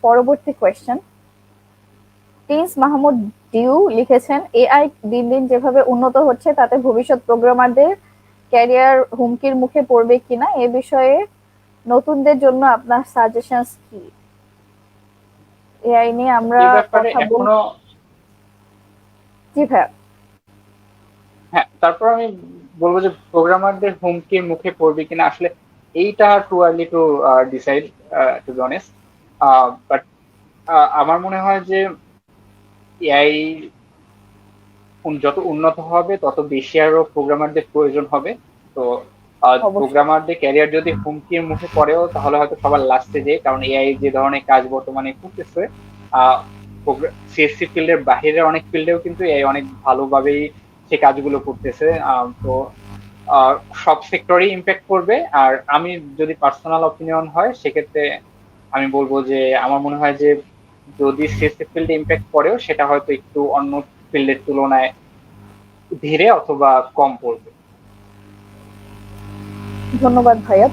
পরবর্তী question, Prince Mahmud due লিখেছেন, AI দিন দিন যেভাবে উন্নত হচ্ছে তাতে ভবিষ্যৎ প্রোগ্রামারদের ক্যারিয়ার হুমকির মুখে পড়বে কিনা, এ বিষয়ে নতুনদের জন্য আপনার সাজেশনস কি? এআই নিয়ে আমরা এই ব্যাপারে কথা বল। এখনো, জি ভাইয়া। হ্যাঁ, তারপর আমি বলবো যে প্রোগ্রামারদের হুমকির মুখে পড়বে কিনা, আসলে এইটা too early to decide, to be honest. But আমার মনে হয় যে এআই যত উন্নত হবে তত বেশি আরো প্রোগ্রামারদের প্রয়োজন হবে। তো অবশ্যই। প্রোগ্রামারদের ক্যারিয়ার যদি হুমকির মুখে পড়েও তাহলে হয়তো সবার লাস্টে যে, কারণ এআই যে ধরনের কাজ বর্তমানে করতেছে, সিএসসি ফিল্ডের বাইরে অনেক ফিল্ডেও কিন্তু এআই অনেক ভালোভাবেই সে কাজগুলো করতেছে। তো আহ, সব সেক্টরেই ইম্প্যাক্ট করবে। আর আমি যদি পার্সোনাল অপিনিয়ন হয় সেক্ষেত্রে আমি বলবো যে আমার মনে হয় যে যদি সিএসসি ফিল্ডে ইম্প্যাক্ট পড়েও সেটা হয়তো একটু অন্য ফিল্ডের তুলনায় ধীরে অথবা কম পড়বে। ধন্যবাদ ভাইয়া।